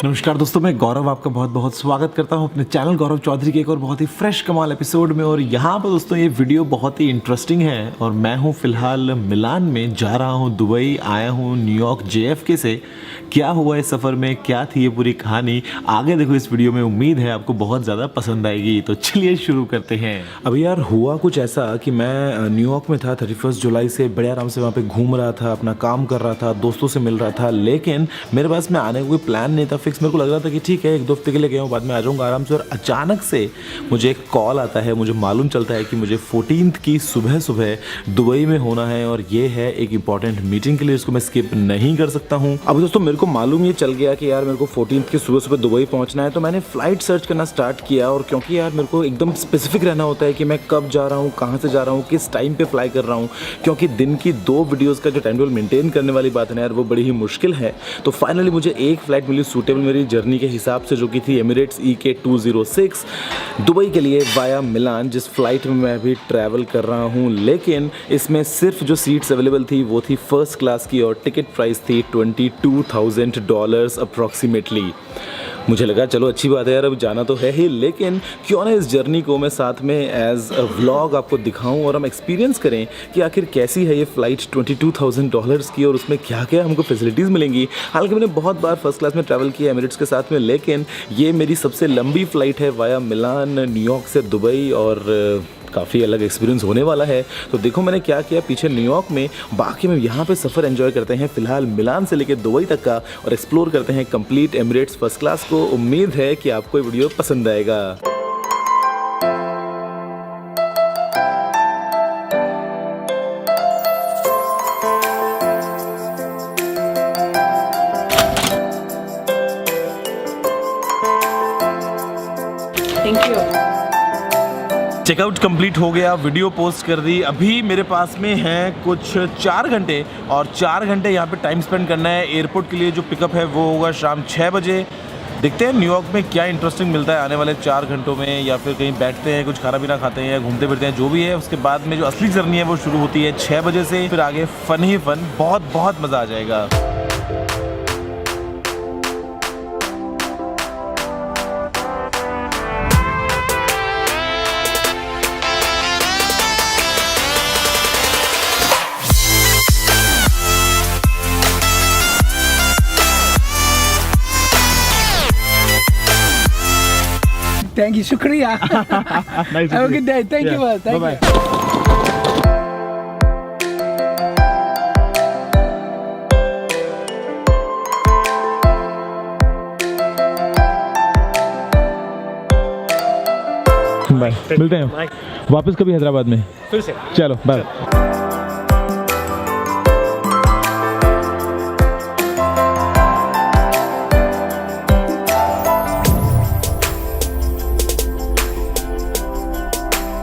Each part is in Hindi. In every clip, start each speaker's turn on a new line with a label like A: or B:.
A: नमस्कार दोस्तों, मैं गौरव आपका बहुत बहुत स्वागत करता हूं अपने चैनल गौरव चौधरी के एक और बहुत ही फ्रेश कमाल एपिसोड में। और यहाँ पर दोस्तों ये वीडियो बहुत ही इंटरेस्टिंग है और मैं हूँ फिलहाल मिलान में, जा रहा हूँ दुबई, आया हूँ न्यूयॉर्क JFK से। क्या हुआ इस सफ़र में, क्या थी ये पूरी कहानी, आगे देखो इस वीडियो में। उम्मीद है आपको बहुत ज़्यादा पसंद आएगी, तो चलिए शुरू करते हैं। अभी यार हुआ कुछ ऐसा कि मैं न्यूयॉर्क में था 31 जुलाई से, बड़े आराम से वहाँ पे घूम रहा था, अपना काम कर रहा था, दोस्तों से मिल रहा था, लेकिन मेरे पास में आने का कोई प्लान नहीं था फिक्स। मेरे को लग रहा था कि ठीक है 1-2 हफ्ते के लिए गया हूँ, बाद में आ जाऊँगा आराम से। और अचानक से मुझे एक कॉल आता है, मुझे मालूम चलता है कि मुझे 14 की सुबह सुबह दुबई में होना है और ये है एक इंपॉर्टेंट मीटिंग के लिए, इसको मैं स्किप नहीं कर सकता हूँ। अब दोस्तों मेरे को मालूम ये चल गया कि यार मेरे को 14 की सुबह सुबह दुबई पहुंचना है, तो मैंने फ्लाइट सर्च करना स्टार्ट किया। और क्योंकि यार मेरे को एकदम स्पेसिफिक रहना होता है कि मैं कब जा रहा हूँ, कहाँ से जा रहा हूँ, किस टाइम पे फ्लाई कर रहा हूँ, क्योंकि दिन की 2 वीडियोस का जो टाइम टेबल मेंटेन करने वाली बात है ना यार, वो बड़ी ही मुश्किल है। तो फाइनली मुझे एक फ्लाइट मिली सूटेबल मेरी जर्नी के हिसाब से, जो कि थी एमिरेट्स EK 206 दुबई के लिए वाया मिलान, जिस फ्लाइट में मैं अभी ट्रैवल कर रहा हूँ। लेकिन इसमें सिर्फ जो सीट्स अवेलेबल थी वो थी फर्स्ट क्लास की और टिकट प्राइस थी $22,000 अप्रॉक्सीमेटली। मुझे लगा चलो अच्छी बात है यार, अब जाना तो है ही, लेकिन क्यों ना इस जर्नी को मैं साथ में एज अ व्लॉग आपको दिखाऊं और हम एक्सपीरियंस करें कि आखिर कैसी है ये फ़्लाइट $22,000 की और उसमें क्या क्या हमको फैसिलिटीज़ मिलेंगी। हालांकि मैंने बहुत बार फर्स्ट क्लास में ट्रैवल किया एमिरेट्स के साथ में, लेकिन ये मेरी सबसे लंबी फ़्लाइट है वाया मिलान न्यूयॉर्क से दुबई, और काफ़ी अलग एक्सपीरियंस होने वाला है। तो देखो मैंने क्या किया पीछे न्यूयॉर्क में, बाकी में यहाँ पे सफ़र एंजॉय करते हैं फिलहाल मिलान से लेकर दुबई तक का, और एक्सप्लोर करते हैं कंप्लीट एमिरेट्स फर्स्ट क्लास को। उम्मीद है कि आपको ये वीडियो पसंद आएगा।
B: Thank you.
A: चेकआउट कंप्लीट हो गया, वीडियो पोस्ट कर दी। अभी मेरे पास में है कुछ 4 घंटे, और 4 घंटे यहाँ पे टाइम स्पेंड करना है। एयरपोर्ट के लिए जो पिकअप है वो होगा शाम 6 बजे। देखते हैं न्यूयॉर्क में क्या इंटरेस्टिंग मिलता है आने वाले 4 घंटों में, या फिर कहीं बैठते हैं, कुछ खाना पीना खाते हैं, या घूमते फिरते हैं, जो भी है। उसके बाद में जो असली जर्नी है वो शुरू होती है 6 बजे से, फिर आगे फ़न ही फ़न, बहुत बहुत मज़ा आ जाएगा।
B: Thank you, shukriya.
A: Nice
B: Have a good day. Thank you, well. Thank you.
A: Bye, मिलते हैं वापस कभी हैदराबाद में
B: फिर से।
A: चलो bye.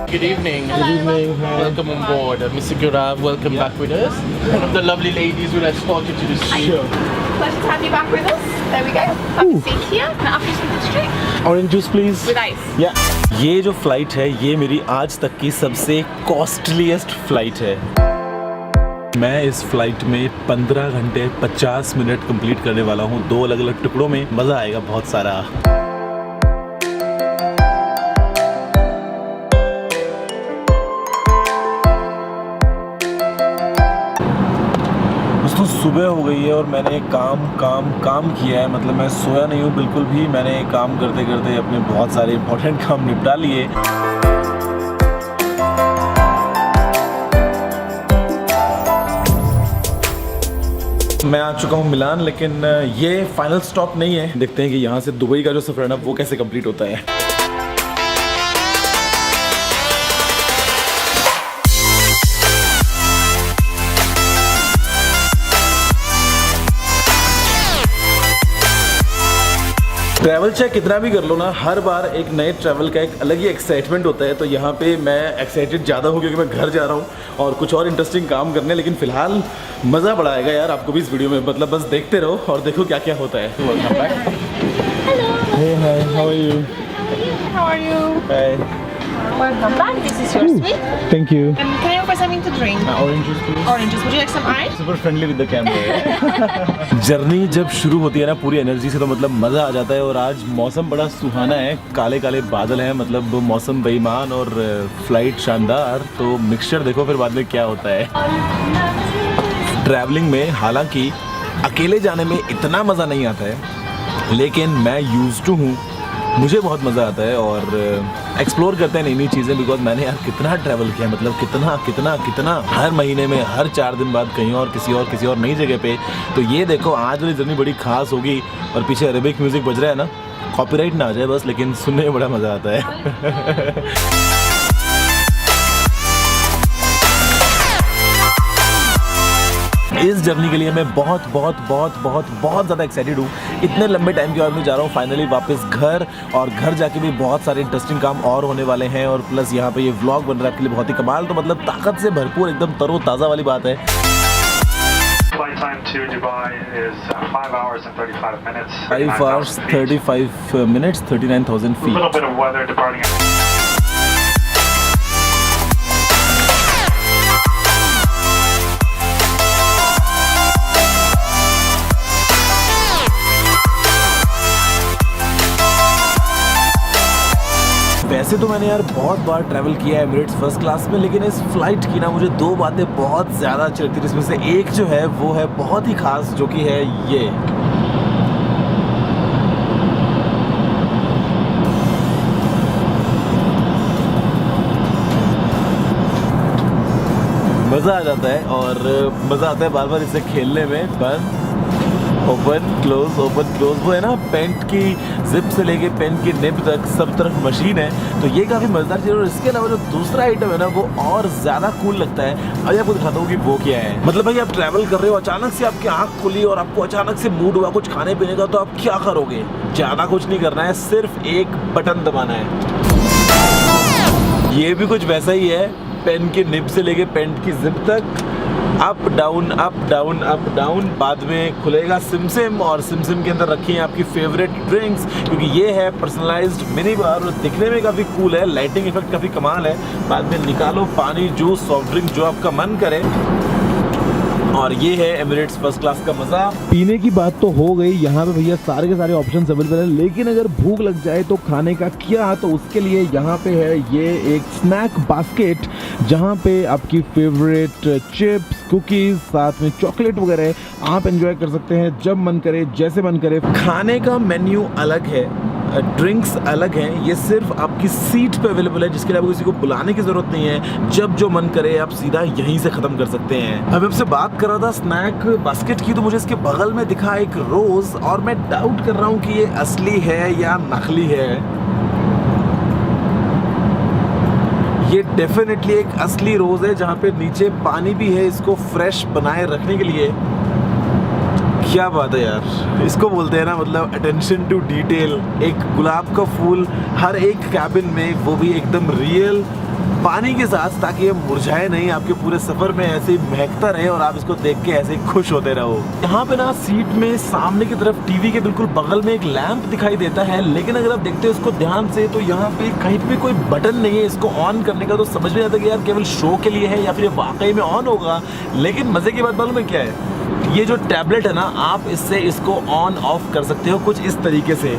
C: Good evening.
A: Good evening.
C: Welcome on board. Mr. Gurav, welcome back with us. One of the lovely ladies will escort you to the ship.
D: Pleasure to have you back with us. There we go. Have a seat here. Can I offer you something to drink?
A: Orange juice please.
D: With ice.
A: या ये जो फ्लाइट है ये मेरी आज तक की सबसे कॉस्टलीस्ट फ्लाइट है। मैं इस फ्लाइट में 15 घंटे 50 मिनट कंप्लीट करने वाला हूँ, 2 अलग अलग टुकड़ों में। मज़ा आएगा बहुत सारा। सुबह हो गई है और मैंने काम किया है, मतलब मैं सोया नहीं हूँ बिल्कुल भी। मैंने काम करते करते अपने बहुत सारे इंपॉर्टेंट काम निपटा लिए। मैं आ चुका हूँ मिलान, लेकिन ये फाइनल स्टॉप नहीं है। देखते हैं कि यहाँ से दुबई का जो सफ़र है ना वो कैसे कंप्लीट होता है। ट्रैवल चेक कितना भी कर लो ना, हर बार एक नए ट्रैवल का एक अलग ही एक्साइटमेंट होता है। तो यहाँ पे मैं एक्साइटेड ज़्यादा हूँ क्योंकि मैं घर जा रहा हूँ और कुछ और इंटरेस्टिंग काम करने। लेकिन फिलहाल मज़ा बड़ा आएगा यार आपको भी इस वीडियो में, मतलब बस देखते रहो और देखो क्या क्या होता है। Welcome back. Hey, hi, how are you?
D: How are you?
A: Hi.
D: Welcome back. This is your suite.
A: Thank you.
D: Can I or something to drink?
C: Orange juice, please.
D: Oranges. Would you like some ice?
C: Super friendly with the camera.
A: Journey जब शुरू होती है ना पूरी एनर्जी से, तो मतलब मज़ा आ जाता है। और आज मौसम बड़ा सुहाना है, काले काले बादल हैं, मतलब मौसम बेईमान और फ्लाइट शानदार। तो मिक्सचर देखो फिर बाद में क्या होता है। ट्रैवलिंग में हालांकि अकेले जाने में इतना मज़ा नहीं आता है, लेकिन मैं यूज्ड टू हूँ, मुझे बहुत मज़ा आता है। और एक्सप्लोर करते हैं नई नई चीज़ें, बिकॉज मैंने यार कितना ट्रैवल किया, मतलब कितना कितना कितना, हर महीने में हर 4 दिन बाद कहीं और किसी और नई जगह पे। तो ये देखो आज वाली जर्नी बड़ी खास होगी। और पीछे अरेबिक म्यूज़िक बज रहा है ना, कॉपीराइट ना आ जाए बस, लेकिन सुनने में बड़ा मज़ा आता है। इस जर्नी के लिए मैं बहुत बहुत बहुत बहुत बहुत ज़्यादा एक्साइटेड हूँ। इतने लंबे टाइम के बाद मैं जा रहा हूँ फाइनली वापस घर, और घर जाके भी बहुत सारे इंटरेस्टिंग काम और होने वाले हैं। और प्लस यहाँ पे ये व्लॉग बन रहा है आपके लिए बहुत ही कमाल, तो मतलब ताकत से भरपूर एकदम तरोताज़ा वाली बात है।
E: Flight time to Dubai is 5 hours and 35 minutes.
A: 5 hours 35 minutes, 39,000
E: A
A: feet.
E: little bit of weather departing.
A: वैसे तो मैंने यार बहुत बार ट्रैवल किया है एमिरेट्स फर्स्ट क्लास में, लेकिन इस फ्लाइट की ना मुझे 2 बातें बहुत ज़्यादा अच्छी लगती है। इसमें से एक जो है वो है बहुत ही खास, जो कि है ये। मज़ा आ जाता है, और मज़ा आता है बार बार इसे खेलने में। बंद ओपन क्लोज वो है ना, पेंट की जिप से लेके पेन की निब तक सब तरफ मशीन है, तो ये काफ़ी मज़ेदार चीज़ है। और इसके अलावा जो दूसरा आइटम है ना, वो और ज़्यादा कूल लगता है। अभी आपको दिखाता हूँ कि वो क्या है। मतलब भाई आप ट्रैवल कर रहे हो, अचानक से आपकी आँख खुली और आपको अचानक से मूड हुआ कुछ खाने पीने का, तो आप क्या करोगे? ज़्यादा कुछ नहीं करना है, सिर्फ एक बटन दबाना है। ये भी कुछ वैसा ही है, पेन की निब से लेके पेन की जिप तक, up down up down up down. बाद में खुलेगा सिमसिम, और सिमसिम के अंदर रखी है आपकी फेवरेट ड्रिंक्स, क्योंकि ये है पर्सनलाइज्ड मिनी बार और दिखने में काफ़ी कूल है, लाइटिंग इफेक्ट काफ़ी कमाल है। बाद में निकालो पानी, जूस, सॉफ्ट ड्रिंक जो आपका मन करे। और ये है एमिरेट्स फर्स्ट क्लास का मज़ा।
F: पीने की बात तो हो गई, यहाँ पे भैया सारे के सारे ऑप्शंस अवेलेबल हैं, लेकिन अगर भूख लग जाए तो खाने का क्या, तो उसके लिए यहाँ पे है ये एक स्नैक बास्केट, जहाँ पे आपकी फेवरेट चिप्स, कुकीज़, साथ में चॉकलेट वगैरह आप एंजॉय कर सकते हैं जब मन करे, जैसे मन करे।
A: खाने का मेन्यू अलग है, ड्रिंक्स अलग हैं, ये सिर्फ आपकी सीट पे अवेलेबल है, जिसके लिए आपको किसी को बुलाने की ज़रूरत नहीं है। जब जो मन करे आप सीधा यहीं से ख़त्म कर सकते हैं। अभी आपसे बात कर रहा था स्नैक बास्केट की, तो मुझे इसके बगल में दिखा एक रोज़, और मैं डाउट कर रहा हूँ कि ये असली है या नकली है। ये डेफिनेटली एक असली रोज़ है, जहाँ पे नीचे पानी भी है इसको फ्रेश बनाए रखने के लिए। क्या बात है यार, इसको बोलते हैं ना मतलब अटेंशन टू डिटेल। एक गुलाब का फूल हर एक कैबिन में, वो भी एकदम रियल पानी के साथ, ताकि ये मुरझाए नहीं, आपके पूरे सफ़र में ऐसे ही महकता रहे और आप इसको देख के ऐसे ही खुश होते रहो। यहाँ पे ना सीट में सामने की तरफ टीवी के बिल्कुल बगल में एक लैंप दिखाई देता है, लेकिन अगर आप देखते हो इसको ध्यान से, तो यहाँ पे कहीं पे कोई बटन नहीं है इसको ऑन करने का। तो समझ में आता है कि यार केवल शो के लिए है या फिर ये वाकई में ऑन होगा। लेकिन मज़े की बात मालूम है क्या है? ये जो टैबलेट है ना, आप इससे इसको ऑन ऑफ कर सकते हो कुछ इस तरीके से।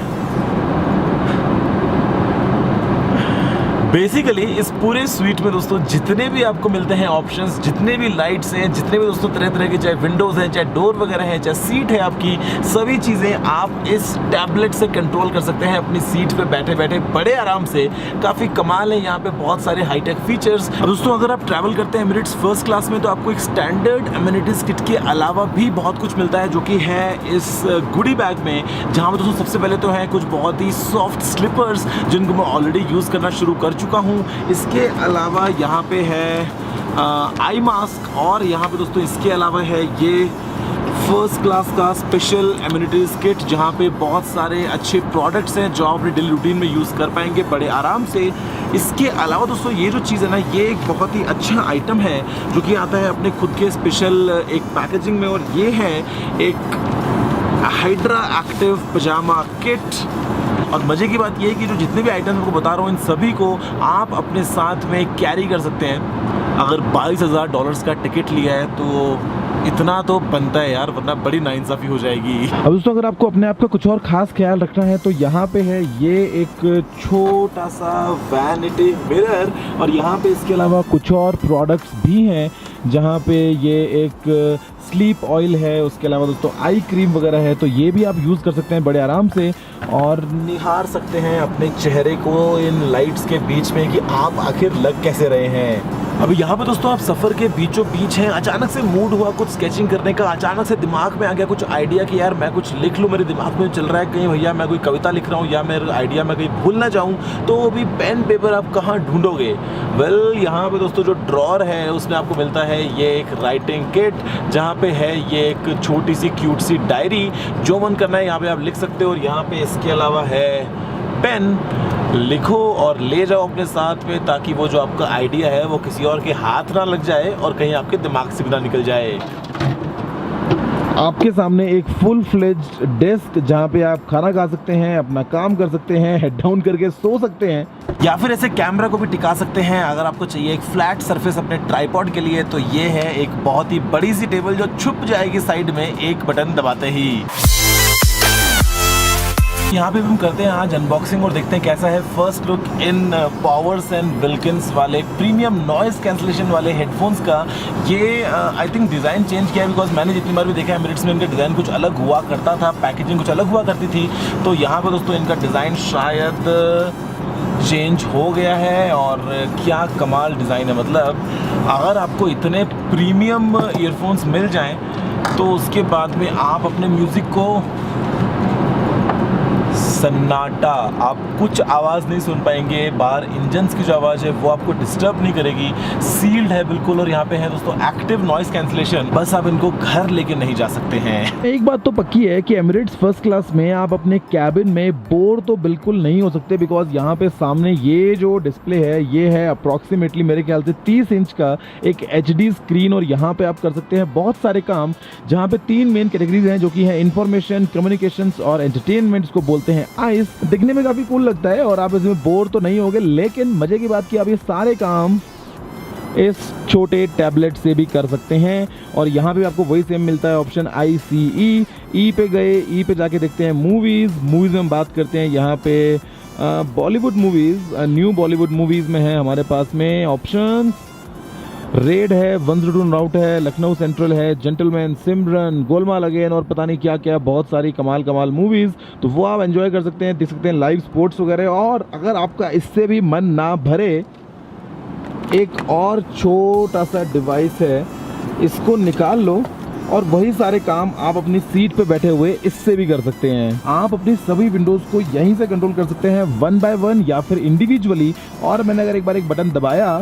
A: बेसिकली इस पूरे स्वीट में दोस्तों जितने भी आपको मिलते हैं ऑप्शंस, जितने भी लाइट्स हैं, जितने भी दोस्तों तरह तरह के, चाहे विंडोज़ हैं, चाहे डोर वगैरह है, चाहे सीट है आपकी, सभी चीज़ें आप इस टैबलेट से कंट्रोल कर सकते हैं अपनी सीट पे बैठे बैठे बड़े आराम से। काफ़ी कमाल है यहाँ पे बहुत सारे हाईटेक फीचर्स। अब दोस्तों अगर आप ट्रैवल करते हैं एमिरेट्स फर्स्ट क्लास में, तो आपको एक स्टैंडर्ड एमिनिटीज़ किट के अलावा भी बहुत कुछ मिलता है, जो कि है इस गुडी बैग में। जहाँ पर दोस्तों सबसे पहले तो है कुछ बहुत ही सॉफ्ट स्लीपर्स, जिनको मैं ऑलरेडी यूज़ करना शुरू कर चुका हूँ। इसके अलावा यहाँ पे है आई मास्क, और यहाँ पे दोस्तों इसके अलावा है ये फर्स्ट क्लास का स्पेशल एमिनिटीज़ किट, जहाँ पे बहुत सारे अच्छे प्रोडक्ट्स हैं जो आप अपने डेली रूटीन में यूज़ कर पाएंगे बड़े आराम से। इसके अलावा दोस्तों ये जो चीज़ है ना, ये एक बहुत ही अच्छा आइटम है जो कि आता है अपने खुद के स्पेशल एक पैकेजिंग में, और ये है एक हाइड्रा एक्टिव पजामा किट। और मज़े की बात ये है कि जो जितने भी आइटम्स आपको बता रहा हूँ इन सभी को आप अपने साथ में कैरी कर सकते हैं। अगर $22,000 का टिकट लिया है तो इतना तो बनता है यार, वरना बड़ी नाइंसाफ़ी हो जाएगी।
F: अब दोस्तों अगर आपको अपने आप का कुछ और खास ख्याल रखना है तो यहाँ पे है ये एक छोटा सा वैनिटी मिरर, और यहाँ पे इसके अलावा कुछ और प्रोडक्ट्स भी हैं जहाँ पे ये एक स्लीप ऑयल है, उसके अलावा दोस्तों आई क्रीम वगैरह है, तो ये भी आप यूज़ कर सकते हैं बड़े आराम से और
A: निहार सकते हैं अपने चेहरे को इन लाइट्स के बीच में कि आप आखिर लग कैसे रहे हैं। अभी यहाँ पे दोस्तों आप सफ़र के बीचों बीच हैं, अचानक से मूड हुआ कुछ स्केचिंग करने का, अचानक से दिमाग में आ गया कुछ आइडिया कि यार मैं कुछ लिख लूँ, मेरे दिमाग में चल रहा है कहीं भैया मैं कोई कविता लिख रहा हूँ या मेरा आइडिया मैं कहीं भूल ना जाऊँ, तो अभी पेन पेपर आप कहाँ ढूंढोगे? वेल यहाँ पे दोस्तों जो ड्रॉर है उसमें आपको मिलता है ये एक राइटिंग किट, जहाँ पे है ये एक छोटी सी क्यूट सी डायरी, जो मन करना है यहाँ पे आप लिख सकते हो। और यहाँ पे इसके अलावा है पेन, लिखो और ले जाओ अपने साथ में ताकि वो जो आपका आइडिया है वो किसी और के हाथ ना लग जाए और कहीं आपके दिमाग से भी ना निकल जाए।
F: आपके सामने एक फुल फ्लेज्ड डेस्क जहाँ पे आप खाना खा सकते हैं, अपना काम कर सकते हैं, हेड डाउन करके सो सकते हैं,
A: या फिर ऐसे कैमरा को भी टिका सकते हैं। अगर आपको चाहिए एक फ्लैट सरफेस अपने ट्राइपॉड के लिए तो ये है एक बहुत ही बड़ी सी टेबल जो छुप जाएगी साइड में एक बटन दबाते ही। यहाँ पे हम करते हैं आज अनबॉक्सिंग और देखते हैं कैसा है first look in powers and Wilkins वाले प्रीमियम नॉइस कैंसलेशन वाले हेडफोन्स का। ये आई थिंक डिज़ाइन चेंज किया है, बिकॉज मैंने जितनी बार भी देखा है एमिरेट्स में इनका डिज़ाइन कुछ अलग हुआ करता था, पैकेजिंग कुछ अलग हुआ करती थी, तो यहाँ पर दोस्तों इनका डिज़ाइन शायद चेंज हो गया है। और क्या कमाल डिज़ाइन है, मतलब अगर आपको इतने प्रीमियम ईयरफोन्स मिल जाएं तो उसके बाद में आप अपने म्यूज़िक को सन्नाटा, आप कुछ आवाज़ नहीं सुन पाएंगे, बाहर इंजन्स की जो आवाज़ है वो आपको डिस्टर्ब नहीं करेगी, सील्ड है बिल्कुल। और यहाँ पे है दोस्तों एक्टिव नॉइस कैंसलेशन, बस आप इनको घर लेके नहीं जा सकते हैं।
F: एक बात तो पक्की है कि एमिरेट्स फर्स्ट क्लास में आप अपने कैबिन में बोर तो बिल्कुल नहीं हो सकते, बिकॉज यहाँ पे सामने ये जो डिस्प्ले है ये है अप्रॉक्सीमेटली मेरे ख्याल से 30 इंच का एक HD स्क्रीन, और यहाँ पे आप कर सकते हैं बहुत सारे काम, जहाँ पे 3 मेन कैटेगरीज हैं जो कि है इंफॉर्मेशन, कम्युनिकेशंस और एंटरटेनमेंट, इसको बोलते हैं आइस। दिखने में काफी कूल लगता है और आप इसमें बोर तो नहीं होगे, लेकिन मजे की बात कि आप ये सारे काम इस छोटे टैबलेट से भी कर सकते हैं। और यहाँ पे आपको वही सेम मिलता है ऑप्शन ICE। ई पे गए, ई पे जाके देखते हैं मूवीज़ में हम बात करते हैं यहाँ पे Bollywood movies, new Bollywood movies में है हमारे पास में ऑप्शन रेड है, वंस रिटर्न राउट है, लखनऊ सेंट्रल है, जेंटलमैन, सिमरन, गोलमाल अगेन और पता नहीं क्या क्या, बहुत सारी कमाल मूवीज़, तो वो आप एंजॉय कर सकते हैं, देख सकते हैं लाइव स्पोर्ट्स वगैरह। और अगर आपका इससे भी मन ना भरे, एक और छोटा सा डिवाइस है, इसको निकाल लो और वही सारे काम आप अपनी सीट पे बैठे हुए इससे भी कर सकते हैं। आप अपनी सभी विंडोज़ को यहीं से कंट्रोल कर सकते हैं 1 by 1 या फिर इंडिविजुअली। और मैंने अगर एक बार एक बटन दबाया,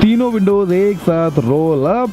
F: तीनों विंडोज एक साथ रोल अप,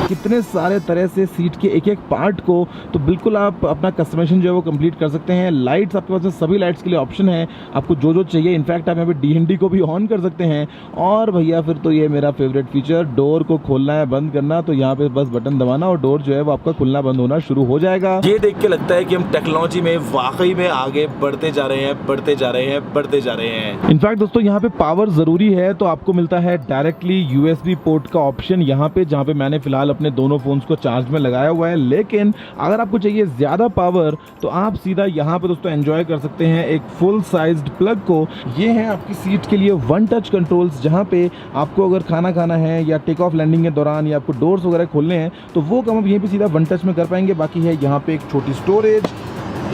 F: कितने सारे तरह से सीट के एक एक पार्ट को तो बिल्कुल आप अपना कस्टमाइजेशन जो है वो कंप्लीट कर सकते हैं। लाइट्स आपके पास में सभी लाइट्स के लिए ऑप्शन है, आपको जो जो चाहिए, इनफैक्ट आप यहाँ पे DND को भी ऑन कर सकते हैं। और भैया फिर तो ये मेरा फेवरेट फीचर, डोर को खोलना है बंद करना तो यहाँ पे बस बटन दबाना और डोर जो है वो आपका खुलना बंद होना शुरू हो जाएगा।
A: ये देख के लगता है कि हम टेक्नोलॉजी में वाकई में आगे बढ़ते जा रहे हैं, बढ़ते जा रहे हैं, बढ़ते जा रहे हैं।
F: इनफैक्ट दोस्तों यहाँ पे पावर जरूरी है तो आपको मिलता है डायरेक्टली USB पोर्ट का ऑप्शन यहाँ पे, जहाँ पे मैंने फिलहाल अपने दोनों फोन्स को चार्ज में लगाया हुआ है। लेकिन अगर आपको चाहिए ज्यादा पावर तो आप सीधा यहाँ पे दोस्तों एंजॉय कर सकते हैं एक फुल साइज्ड प्लग को। ये है आपकी सीट के लिए 1 टच कंट्रोल्स, जहाँ पे आपको अगर खाना खाना है या टेक ऑफ लैंडिंग के दौरान या आपको डोर्स वगैरह खोलने हैं तो वो काम आप यहीं पे सीधा 1 टच में कर पाएंगे। बाकी है यहाँ पे एक छोटी स्टोरेज,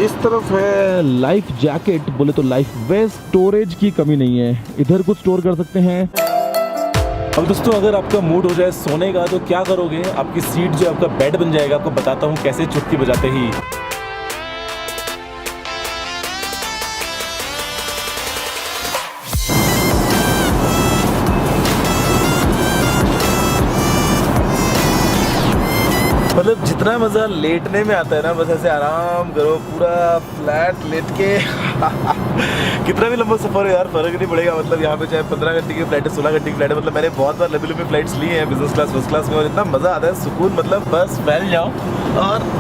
F: इस तरफ है लाइफ जैकेट, बोले तो लाइफ वेस्ट, स्टोरेज की कमी नहीं है, इधर कुछ स्टोर कर सकते हैं।
A: अब दोस्तों अगर आपका मूड हो जाए सोने का तो क्या करोगे, आपकी सीट जो आपका बेड बन जाएगा। आपको बताता हूँ कैसे, चुटकी बजाते ही। मतलब जितना मज़ा लेटने में आता है ना, बस ऐसे आराम करो, पूरा फ्लैट लेट के कितना भी लंबा सफर है यार, फर्क नहीं पड़ेगा। मतलब यहाँ पे चाहे 15 घंटे की फ्लाइट है, 16 घंटे की फ्लाइट है, मतलब मैंने बहुत बार लंबी लंबी फ्लाइट्स ली हैं बिजनेस क्लास फर्स्ट क्लास में, और इतना मज़ा आता है, सुकून, मतलब बस फैल जाओ और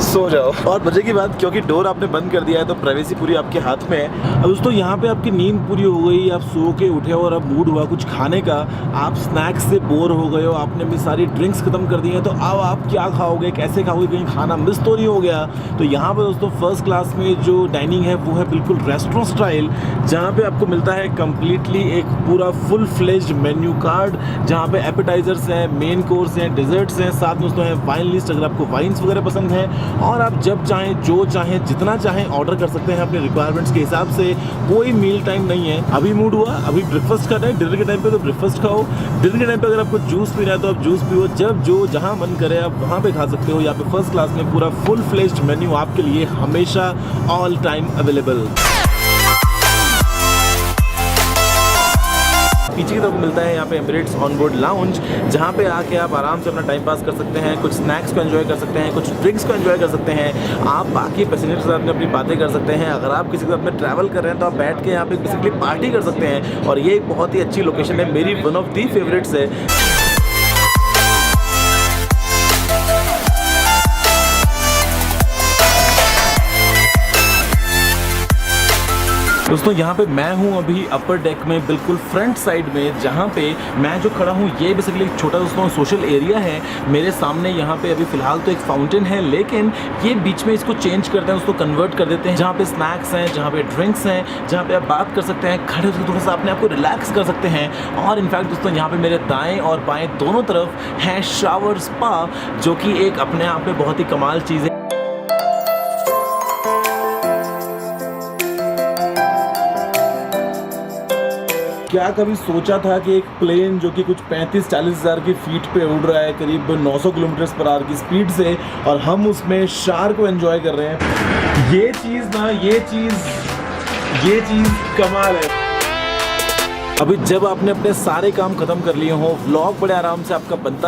A: सो जाओ। और मजे की बात, क्योंकि डोर आपने बंद कर दिया है तो प्राइवेसी पूरी आपके हाथ में है। अब दोस्तों यहाँ पे आपकी नींद पूरी हो गई, आप सो के उठे हो और अब मूड हुआ कुछ खाने का, आप स्नैक्स से बोर हो गए हो, आपने भी सारी ड्रिंक्स खत्म कर दी हैं, तो अब आप क्या खाओगे, कैसे खाओगे, कहीं खाना मिस तो नहीं हो गया। तो यहाँ पे दोस्तों फर्स्ट क्लास में जो डाइनिंग है वो है बिल्कुल रेस्टोरेंट स्टाइल, जहाँ पे आपको मिलता है कम्प्लीटली एक पूरा फुल फ्लेज्ड मेन्यू कार्ड, जहाँ पे एपेटाइजर्स हैं, मेन कोर्स हैं, डिजर्ट्स हैं, साथ में दोस्तों है वाइन लिस्ट अगर आपको वाइन्स वगैरह पसंद है, और आप जब चाहें जो चाहें जितना चाहें ऑर्डर कर सकते हैं अपने रिक्वायरमेंट्स के हिसाब से। कोई मील टाइम नहीं है। अभी मूड हुआ, अभी ब्रेकफास्ट करना है, डिनर के टाइम पे तो ब्रेकफास्ट खाओ, डिनर के टाइम पे अगर आपको जूस पीना है तो आप जूस पियो, जब जो जहां मन करे आप वहां पे खा सकते हो। यहाँ पे फर्स्ट क्लास में पूरा फुल फ्लेज्ड मेन्यू आपके लिए हमेशा ऑल टाइम अवेलेबल। पीछे की तरफ मिलता है यहाँ पे एमिरेट्स ऑन बोर्ड लाउंज, जहाँ पे आके आप आराम से अपना टाइम पास कर सकते हैं, कुछ स्नैक्स को एंजॉय कर सकते हैं, कुछ ड्रिंक्स को एंजॉय कर सकते हैं, आप बाकी पैसेंजर्स के साथ में अपनी बातें कर सकते हैं। अगर आप किसी के साथ में ट्रैवल कर रहे हैं तो आप बैठ के यहाँ पे बेसिकली पार्टी कर सकते हैं, और ये एक बहुत ही अच्छी लोकेशन है, मेरी वन ऑफ दी फेवरेट्स है। दोस्तों यहाँ पे मैं हूँ अभी अपर डेक में, बिल्कुल फ्रंट साइड में, जहाँ पे मैं जो खड़ा हूँ ये बेसिकली एक छोटा दोस्तों सोशल एरिया है। मेरे सामने यहाँ पे अभी फिलहाल तो एक फाउंटेन है, लेकिन ये बीच में इसको चेंज करते हैं, उसको कन्वर्ट कर देते हैं, जहाँ पे स्नैक्स हैं, जहाँ पे ड्रिंक्स हैं, जहाँ पे आप बात कर सकते हैं, खड़े होकर थोड़ा सा अपने आप को रिलैक्स कर सकते हैं। और इनफैक्ट दोस्तों यहाँ पे मेरे दाएँ और बाएँ दोनों तरफ है शावर स्पा, जो कि एक अपने आप में बहुत ही कमाल चीज़ है। क्या कभी सोचा था कि एक प्लेन जो कि कुछ 35-40 हज़ार की फीट पे उड़ रहा है करीब 900 किलोमीटर पर आवर की स्पीड से, और हम उसमें शार को एंजॉय कर रहे हैं, ये चीज़ कमाल है। अभी जब आपने अपने सारे काम खत्म कर लिए हों, व्लॉग बड़े आराम से आपका बनता